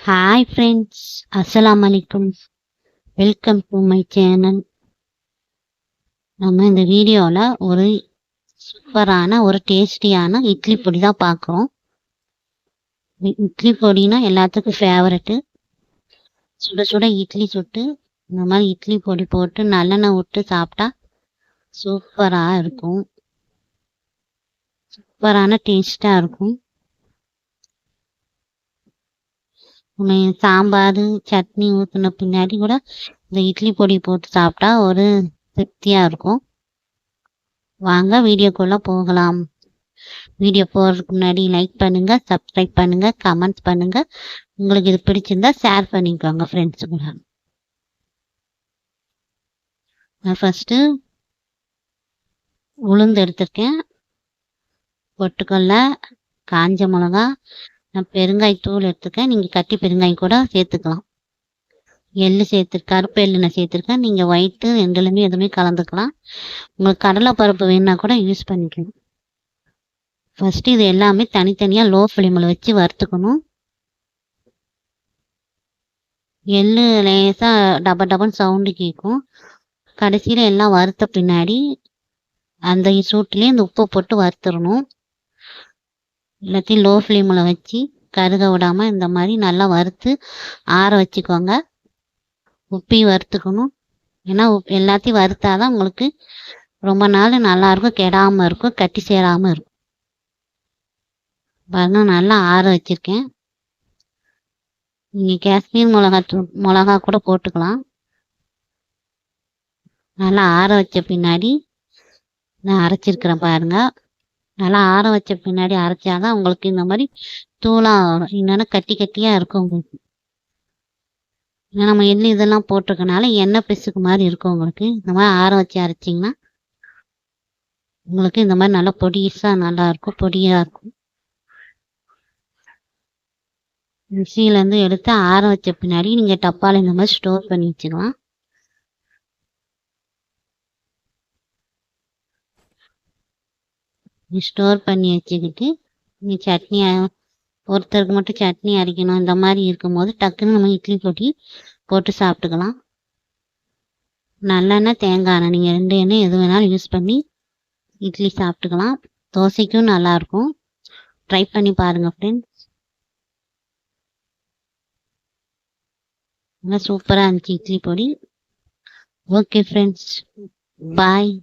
Hi friends, அஸ்ஸலாமு அலைக்கும். Welcome to my channel. நம்ம இந்த வீடியோவில் ஒரு சூப்பரான ஒரு டேஸ்டியான இட்லி பொடி தான் பார்க்குறோம். இட்லி பொடினா எல்லாத்துக்கும் ஃபேவரெட்டு. சுட சுட இட்லி சுட்டு இந்த மாதிரி இட்லி பொடி போட்டு நல்லெண்ணெய் விட்டு சாப்பிட்டா சூப்பராக இருக்கும். சூப்பரான டேஸ்ட்டாக இருக்கும். சாம்பார் சட்னி ஊற்றின பின்னாடி கூட இந்த இட்லி பொடி போட்டு சாப்பிட்டா ஒரு திருப்தியாக இருக்கும். வாங்க வீடியோக்குள்ளே போகலாம். வீடியோ போகிறதுக்கு முன்னாடி லைக் பண்ணுங்கள், சப்ஸ்கிரைப் பண்ணுங்கள், கமெண்ட்ஸ் பண்ணுங்கள். உங்களுக்கு இது பிடிச்சிருந்தா ஷேர் பண்ணிக்கோங்க ஃப்ரெண்ட்ஸு கூட. நான் ஃபஸ்ட்டு உளுந்து எடுத்திருக்கேன், பொட்டுக்கடலை, காஞ்ச மிளகா, நான் பெருங்காயத்தூள் எடுத்துருக்கேன். நீங்கள் கட்டி பெருங்காயம் கூட சேர்த்துக்கலாம். எள்ளு கருப்பு எள்ளு நான் சேர்த்துருக்கேன். நீங்கள் ஒயிட்டு ரெண்டுலேயுமே எதுவுமே கலந்துக்கலாம். உங்களுக்கு கடலைப்பருப்பு வேணுன்னா கூட யூஸ் பண்ணிக்கலாம். ஃபஸ்ட்டு இது எல்லாமே தனித்தனியாக லோ ஃப்ளேமில் வச்சு வறுத்துக்கணும். எள்ளு லேசாக டபன்னு சவுண்டு கேட்கும். கடைசியில் எல்லாம் வறுத்த பின்னாடி அந்த சூட்டிலே இந்த உப்பை போட்டு வறுத்துடணும். எல்லாத்தையும் லோ ஃப்ளேமில் வச்சு கருக விடாமல் இந்த மாதிரி நல்லா வறுத்து ஆற வச்சுக்கோங்க. உப்பையும் வறுத்துக்கணும். ஏன்னா எல்லாத்தையும் வறுத்தாதான் உங்களுக்கு ரொம்ப நாள் நல்லாயிருக்கும், கெடாமல் இருக்கும், கட்டி சேராமல் இருக்கும். பாருங்க, நல்லா ஆற வச்சுருக்கேன். நீங்கள் காஷ்மீர் மிளகா கூட போட்டுக்கலாம். நல்லா ஆற வச்ச பின்னாடி நான் அரைச்சிருக்கிறேன் பாருங்கள். நல்லா ஆற வச்ச பின்னாடி அரைச்சாதான் உங்களுக்கு இந்த மாதிரி தூளாக வரும். இல்லைன்னா கட்டி கட்டியாக இருக்கும் உங்களுக்கு. ஏன்னா நம்ம எள்ளு இதெல்லாம் போட்டிருக்கனால எண்ணெய் பிசுக்கு மாதிரி இருக்கும் உங்களுக்கு. இந்த மாதிரி ஆற வச்சு அரைச்சிங்கன்னா உங்களுக்கு இந்த மாதிரி நல்லா பொடிசாக நல்லாயிருக்கும், பொடியாக இருக்கும். மிக்சியிலேருந்து எடுத்து ஆற வச்ச பின்னாடி நீங்கள் டப்பாவில் இந்த மாதிரி ஸ்டோர் பண்ணி வச்சுக்கலாம். ஸ்டோர் பண்ணி வச்சுக்கிட்டு நீங்கள் சட்னி ஒருத்தருக்கு மட்டும் சட்னி அரைக்கணும் இந்த மாதிரி இருக்கும்போது டக்குன்னு நம்ம இட்லி பொடி போட்டு சாப்பிட்டுக்கலாம். நல்லெண்ணெய், தேங்காய் எண்ணெய், நீங்கள் 2 எண்ணெய் எது வேணாலும் யூஸ் பண்ணி இட்லி சாப்பிட்டுக்கலாம். தோசைக்கும் நல்லாயிருக்கும். ட்ரை பண்ணி பாருங்கள் ஃப்ரெண்ட்ஸ். நல்லா சூப்பராக இருந்துச்சு இட்லி பொடி. ஓகே ஃப்ரெண்ட்ஸ், பாய்.